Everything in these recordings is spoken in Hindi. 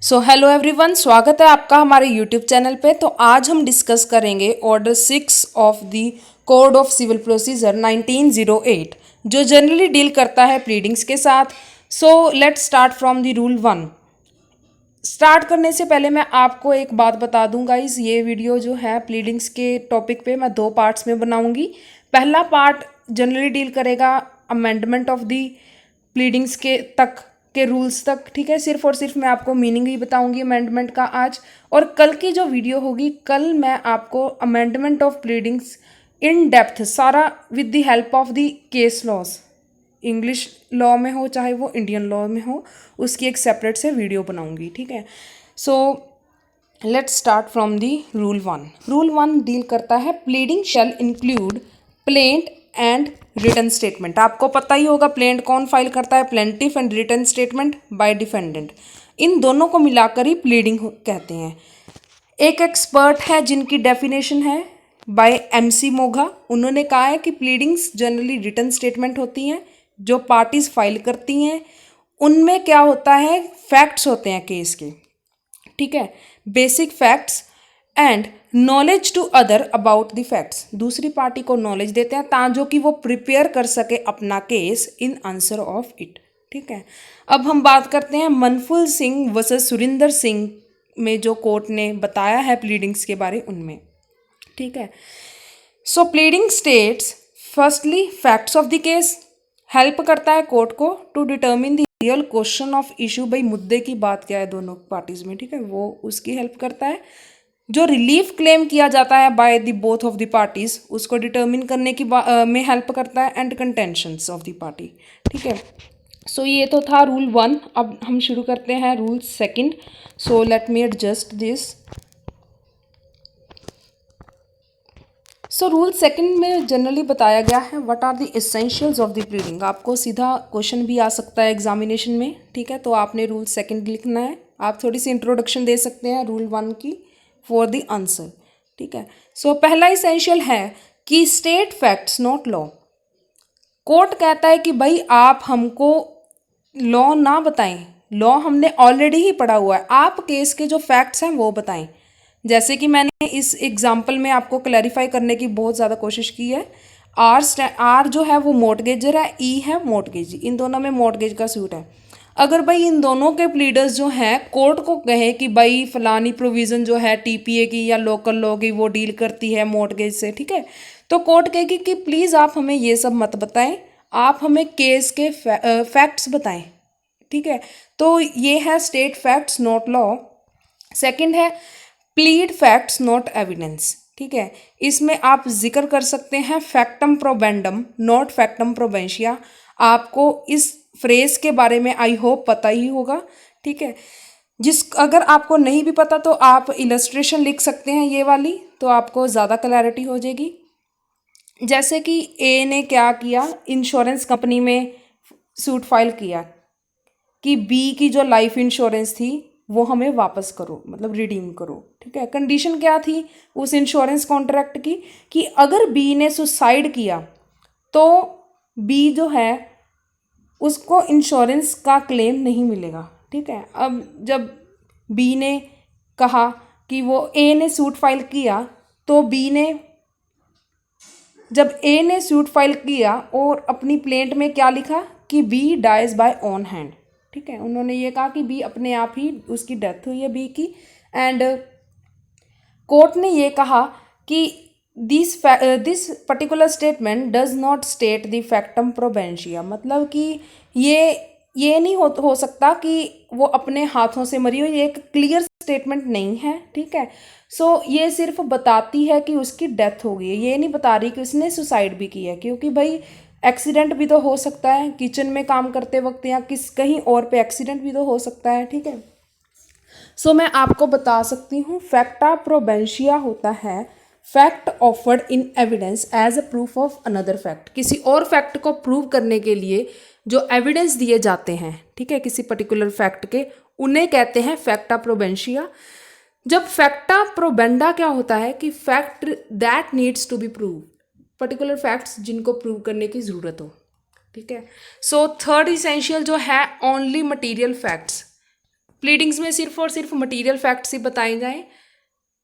सो हेलो एवरीवन, स्वागत है आपका हमारे यूट्यूब चैनल पे। तो आज हम डिस्कस करेंगे order 6 of the code of civil procedure 1908 जो जनरली डील करता है प्लीडिंग्स के साथ। So let's start from the rule 1। Start करने से पहले मैं आपको एक बात बता दूं गाइस, ये वीडियो जो है प्लीडिंग्स के टॉपिक पे मैं 2 पार्ट्स में बनाऊंगी। पहला पार्ट जनरली डील करेगा अमेंडमेंट ऑफ दी प्लीडिंग्स के रूल्स तक, ठीक है। सिर्फ और सिर्फ मैं आपको मीनिंग ही बताऊंगी अमेंडमेंट का आज। और कल की जो वीडियो होगी, कल मैं आपको amendment of pleadings in depth सारा with the help of the case laws, English law में हो चाहे वो इंडियन लॉ में हो, उसकी एक सेपरेट से वीडियो बनाऊंगी, ठीक है। So let's start from the rule 1। Rule 1 deal करता है pleading shall include plaint and written statement. आपको पता ही होगा प्लेंट कौन फाइल करता है, plaintiff, and written statement by defendant. इन दोनों को मिलाकर ही प्लीडिंग कहते हैं। एक एक्सपर्ट है जिनकी डेफिनेशन है बाय एमसी मोघा। उन्होंने कहा है कि प्लीडिंग्स जनरली रिटन स्टेटमेंट होती हैं जो पार्टीज फाइल करती हैं। उनमें क्या होता है, फैक्ट्स होते हैं केस के, ठीक है, basic facts and knowledge to other about the facts. दूसरी पार्टी को नॉलेज देते हैं ताकि कि वो प्रिपेयर कर सके अपना case in answer of it, ठीक है। अब हम बात करते हैं मनफुल सिंह वर्सेस सुरिंदर सिंह में जो कोर्ट ने बताया है प्लीडिंग्स के बारे उनमें, ठीक है। So pleading states firstly facts of the case, help करता है कोर्ट को to determine the real question of issue. भाई मुद्दे की बात क्या है दोनों पार्टीज में, ठीक है, वो उसकी हेल्प करता है। जो रिलीफ क्लेम किया जाता है by the both of the parties, उसको डिटर्मिन करने की में हेल्प करता है, and contentions of the party, ठीक है। सो ये तो था रूल 1। अब हम शुरू करते हैं rule 2। So let me adjust this. So rule 2 में जनरली बताया गया है what are the essentials of the pleading. आपको सीधा क्वेश्चन भी आ सकता है एग्जामिनेशन में, ठीक है। तो आपने रूल 2 लिखना है। आप थोड़ी सी इंट्रोडक्शन दे सकते हैं रूल 1 की फॉर द आंसर, ठीक है। सो पहला एसेंशियल है कि state facts not law. Court कहता है कि भाई आप हमको लॉ ना बताएं, लॉ हमने ऑलरेडी ही पढ़ा हुआ है, आप केस के जो फैक्ट्स हैं वो बताएं। जैसे कि मैंने इस एग्जाम्पल में आपको क्लैरिफाई करने की बहुत ज़्यादा कोशिश की है। आर जो है वो मॉर्टगेजर है, ई है मॉर्टगेजी, इन दोनों में मॉर्टगेज का सूट है। अगर भाई इन दोनों के प्लीडर्स जो हैं कोर्ट को कहे कि भाई फलानी प्रोविज़न जो है टीपीए की या लोकल लॉ की वो डील करती है मॉर्टगेज से, ठीक है, तो कोर्ट कहेगी कि प्लीज़ आप हमें ये सब मत बताएं, आप हमें केस के फैक्ट्स बताएं, ठीक है। तो ये है state facts not law. Second है प्लीड फैक्ट्स नॉट एविडेंस, ठीक है। इसमें आप जिक्र कर सकते हैं फैक्टम प्रोबेंडम नॉट फैक्टम प्रोबेंशिया। आपको इस फ्रेज के बारे में आई होप पता ही होगा, ठीक है। अगर आपको नहीं भी पता तो आप इलस्ट्रेशन लिख सकते हैं ये वाली, तो आपको ज़्यादा क्लैरिटी हो जाएगी। जैसे कि ए ने क्या किया, इंश्योरेंस कंपनी में सूट फाइल किया कि बी की जो लाइफ इंश्योरेंस थी वो हमें वापस करो, मतलब रिडीम करो, ठीक है। कंडीशन क्या थी उस इंश्योरेंस कॉन्ट्रैक्ट की कि अगर बी ने सुसाइड किया तो बी जो है उसको इंश्योरेंस का क्लेम नहीं मिलेगा, ठीक है। अब जब बी ने कहा कि वो ए ने सूट फाइल किया, तो बी ने जब ए ने सूट फाइल किया और अपनी प्लेंट में क्या लिखा कि B dies by on hand, ठीक है। उन्होंने ये कहा कि बी अपने आप ही उसकी डेथ हुई है बी की, एंड कोर्ट ने ये कहा कि this particular statement does not state the factum probantia. मतलब कि ये नहीं हो सकता कि वो अपने हाथों से मरी हो, ये एक क्लियर स्टेटमेंट नहीं है, ठीक है। सो ये सिर्फ बताती है कि उसकी डेथ हो गई है, ये नहीं बता रही कि उसने सुसाइड भी की है, क्योंकि भाई एक्सीडेंट भी तो हो सकता है, किचन में काम करते वक्त या कहीं और पे एक्सीडेंट भी तो हो सकता है, ठीक है। सो मैं आपको बता सकती हूँ फैक्टा प्रोबेंशिया होता है fact offered in evidence as a proof of another fact. किसी और फैक्ट को प्रूव करने के लिए जो एविडेंस दिए जाते हैं, ठीक है, किसी पर्टिकुलर फैक्ट के, उन्हें कहते हैं फैक्टा प्रोबेंशिया। जब फैक्टा प्रोबेंडा क्या होता है कि fact that needs to be prove, particular facts जिनको प्रूव करने की ज़रूरत हो, ठीक है। सो थर्ड इसेंशियल जो है ओनली मटीरियल फैक्ट्स। प्लीडिंग्स में सिर्फ और सिर्फ मटेरियल फैक्ट्स ही बताए जाएं।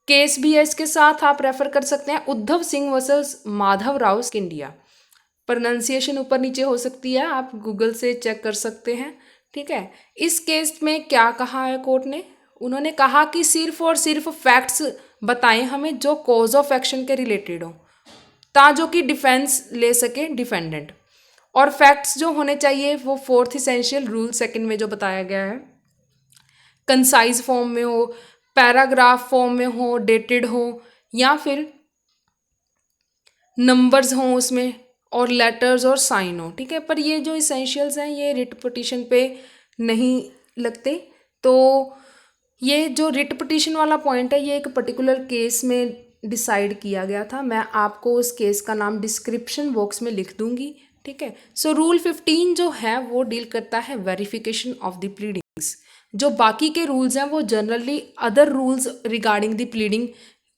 केस भी है इसके साथ, आप रेफर कर सकते हैं, Uddhav Singh versus Madhav Rao India. Pronunciation ऊपर नीचे हो सकती है, आप गूगल से चेक कर सकते हैं। ठीक है, इस केस में क्या कहा है कोर्ट ने? उन्होंने कहा कि सिर्फ और सिर्फ फैक्ट्स बताएं हमें जो कॉज ऑफ एक्शन के रिलेटेड हो, ताजो की डिफेंस ले सके डिफेंडेंट। और फैक्ट्स जो होने चाहिए वो फोर्थ इसेंशियल रूल सेकंड में जो बताया गया है, कंसाइज फॉर्म में हो, पैराग्राफ फॉर्म में हो, डेटेड हो, या फिर नंबर्स हों उसमें, और लेटर्स और साइन हो। ठीक है, पर ये जो इसेंशियल्स हैं ये रिट पिटीशन पे नहीं लगते। तो ये जो रिट पिटीशन वाला पॉइंट है ये एक पर्टिकुलर केस में डिसाइड किया गया था। मैं आपको उस केस का नाम डिस्क्रिप्शन बॉक्स में लिख दूंगी। ठीक है, सो रूल 15 जो है वो डील करता है वेरिफिकेशन ऑफ द प्लीडिंग्स। जो बाकी के रूल्स हैं वो generally other rules regarding the pleading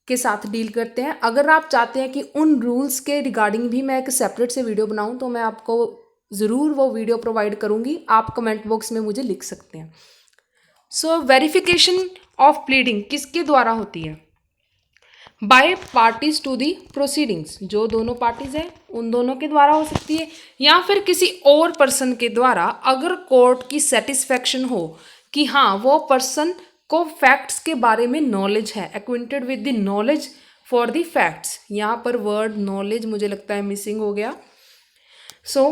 के साथ डील करते हैं। अगर आप चाहते हैं कि उन रूल्स के रिगार्डिंग भी मैं एक सेपरेट से वीडियो बनाऊं तो मैं आपको ज़रूर वो वीडियो प्रोवाइड करूंगी, आप कमेंट बॉक्स में मुझे लिख सकते हैं। सो वेरिफिकेशन ऑफ प्लीडिंग किसके द्वारा होती है? By parties to the proceedings, जो दोनों पार्टीज हैं उन दोनों के द्वारा हो सकती है, या फिर किसी और पर्सन के द्वारा, अगर कोर्ट की सेटिस्फेक्शन हो कि हाँ वो पर्सन को फैक्ट्स के बारे में नॉलेज है, acquainted with the knowledge for the facts. यहाँ पर वर्ड नॉलेज मुझे लगता है मिसिंग हो गया, सो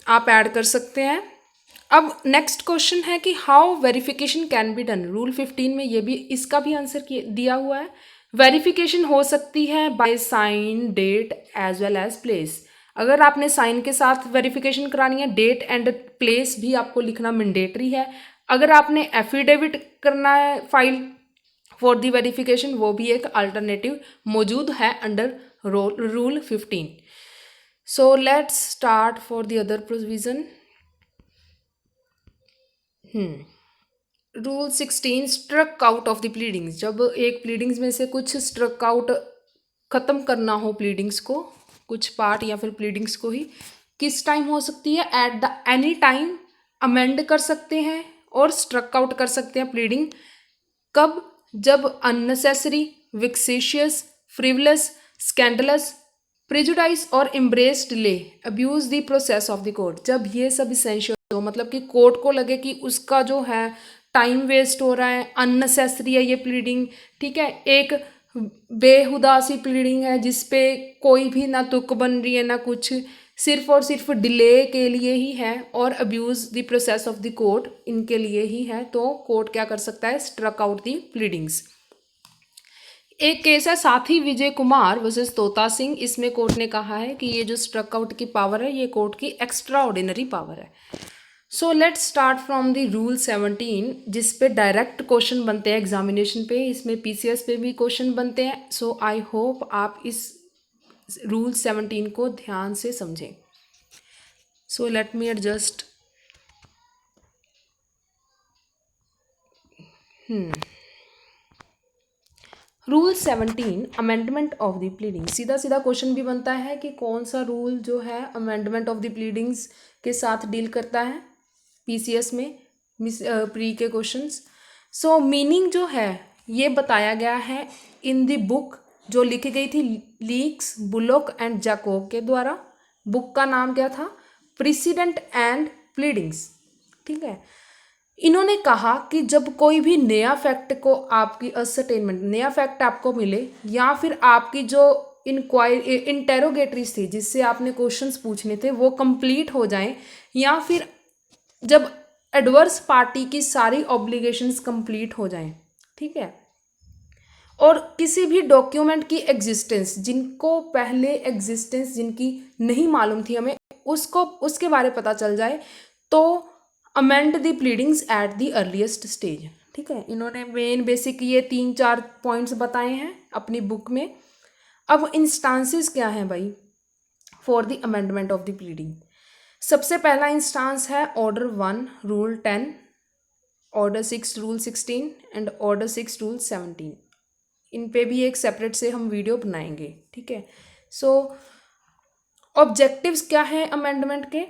आप ऐड कर सकते हैं। अब नेक्स्ट क्वेश्चन है कि how verification can be done. Rule 15 में ये भी, इसका भी आंसर दिया हुआ है। वेरिफिकेशन हो सकती है by sign, date as well as place. अगर आपने साइन के साथ वेरिफिकेशन करानी है, डेट एंड प्लेस भी आपको लिखना मैंडेटरी है। अगर आपने एफिडेविट करना है फाइल फॉर द वेरिफिकेशन, वो भी एक अल्टरनेटिव मौजूद है under rule 15। So let's start for the other provision. Rule 16 struck out of the pleadings. जब एक प्लीडिंग्स में से कुछ स्ट्रक आउट ख़त्म करना हो प्लीडिंग्स को, कुछ पार्ट या फिर प्लीडिंग्स को ही, किस टाइम हो सकती है? At the any time amend कर सकते हैं और स्ट्रक आउट कर सकते हैं प्लीडिंग। कब? जब अननेसेसरी, विक्सेशियस, फ्रिवलस, स्कैंडलस, प्रेजुडाइस और embrace delay abuse the process of the court. जब ये सब इसेंशियल हो, मतलब कि कोर्ट को लगे कि उसका जो है टाइम वेस्ट हो रहा है, अननेसेसरी है ये प्लीडिंग। ठीक है, एक बेहुदा सी प्लीडिंग है जिसपे कोई भी ना तुक बन रही है ना कुछ, सिर्फ और सिर्फ डिले के लिए ही है और abuse the process of the court इनके लिए ही है, तो कोर्ट क्या कर सकता है? Struck out the pleadings. एक केस है साथी विजय कुमार वर्सेस तोता सिंह। इसमें कोर्ट ने कहा है कि ये जो स्ट्रक आउट की पावर है ये कोर्ट की एक्स्ट्रा ऑर्डिनरी पावर है। So let's start from the rule 17, जिस पे डायरेक्ट क्वेश्चन बनते हैं एग्जामिनेशन पे, इसमें पीसीएस पे भी क्वेश्चन बनते हैं। सो आई होप आप इस रूल 17 को ध्यान से समझें। सो let me adjust. Rule 17 amendment of the pleading. सीधा सीधा क्वेश्चन भी बनता है कि कौन सा रूल जो है अमेंडमेंट ऑफ द प्लीडिंग्स के साथ डील करता है पीसीएस में, प्री के क्वेश्चंस। सो मीनिंग जो है ये बताया गया है इन द बुक जो लिखी गई थी लीक्स, बुलोक एंड जैकोब के द्वारा। बुक का नाम क्या था? President and pleadings. ठीक है, इन्होंने कहा कि जब कोई भी नया फैक्ट को आपकी असर्टेनमेंट, नया फैक्ट आपको मिले, या फिर आपकी जो इंक्वायरी इंटेरोगेटरीज थी जिससे आपने क्वेश्चंस पूछने थे वो कंप्लीट हो जाएं, या फिर जब एडवर्स पार्टी की सारी ऑब्लिगेशंस कंप्लीट हो जाएं। ठीक है, और किसी भी डॉक्यूमेंट की एग्जिस्टेंस, जिनको पहले एग्जिस्टेंस जिनकी नहीं मालूम थी हमें, उसको उसके बारे पता चल जाए, तो amend the pleadings at the earliest stage. ठीक है, इन्होंने मेन बेसिक ये 3-4 पॉइंट्स बताए हैं अपनी बुक में। अब इंस्टांसेस क्या हैं भाई for the amendment of the pleading? सबसे पहला इंस्टांस है order 1 rule 10, order 6 rule 16 and order 6 rule 17। इन पे भी एक सेपरेट से हम वीडियो बनाएंगे। ठीक है, सो ऑब्जेक्टिव्स क्या हैं अमेंडमेंट के?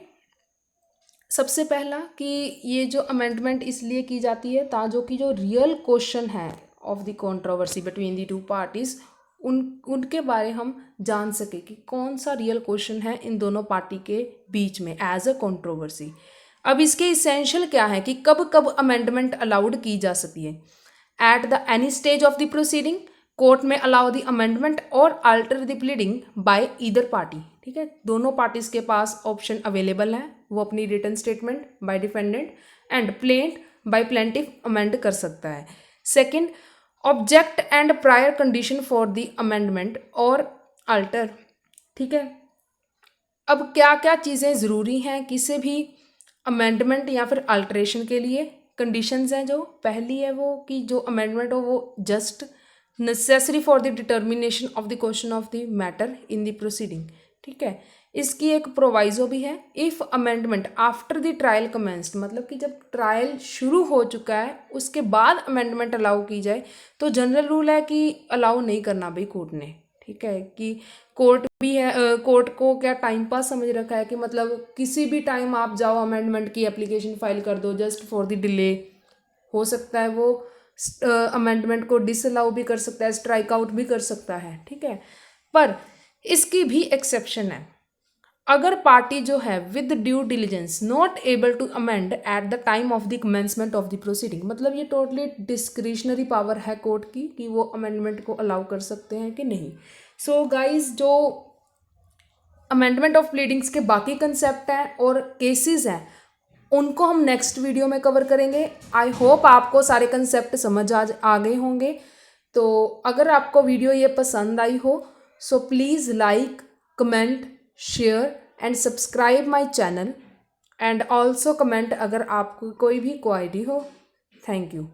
सबसे पहला कि ये जो अमेंडमेंट इसलिए की जाती है ताकि जो रियल क्वेश्चन है of the controversy between the two parties उनके बारे हम जान सके कि कौन सा रियल क्वेश्चन है इन दोनों पार्टी के बीच में एज अ कंट्रोवर्सी। अब इसके इसेंशियल क्या है कि कब कब अमेंडमेंट अलाउड की जा सकती है। At the any stage of the proceeding court में अलाउ द अमेंडमेंट और alter the pleading by either party. ठीक है, दोनों पार्टीज के पास ऑप्शन अवेलेबल है, वो अपनी written statement by defendant and plaint by plaintiff amend कर सकता है। Second, object and prior condition for the amendment और अल्टर। ठीक है, अब क्या क्या चीज़ें ज़रूरी हैं किसी भी अमेंडमेंट या फिर अल्ट्रेशन के लिए। कंडीशंस हैं, जो पहली है वो कि जो अमेंडमेंट हो वो just necessary for the determination of the question of the matter in the proceeding. ठीक है, इसकी एक प्रोवाइजो भी है, if amendment after the trial commenced, मतलब कि जब ट्रायल शुरू हो चुका है उसके बाद अमेंडमेंट अलाउ की जाए तो जनरल रूल है कि अलाउ नहीं करना भाई कोर्ट ने। ठीक है, कि कोर्ट भी है, कोर्ट को क्या टाइम पास समझ रखा है कि मतलब किसी भी टाइम आप जाओ अमेंडमेंट की एप्लीकेशन फाइल कर दो जस्ट फॉर द डिले। हो सकता है वो अमेंडमेंट को डिसअलाउ भी कर सकता है, स्ट्राइक आउट भी कर सकता है। ठीक है, पर इसकी भी एक्सेप्शन है। अगर पार्टी जो है with due diligence not able to amend at the time of the commencement of the proceeding, मतलब ये टोटली डिस्क्रिशनरी पावर है कोर्ट की कि वो अमेंडमेंट को अलाउ कर सकते हैं कि नहीं। सो गाइज, जो अमेंडमेंट ऑफ प्लीडिंग्स के बाकी कंसेप्ट हैं और केसेस हैं उनको हम नेक्स्ट वीडियो में कवर करेंगे। आई होप आपको सारे कंसेप्ट समझ आ गए होंगे। तो अगर आपको वीडियो ये पसंद आई हो so please like, comment, share and subscribe my channel and also comment अगर आपको कोई भी क्वारी हो। Thank you.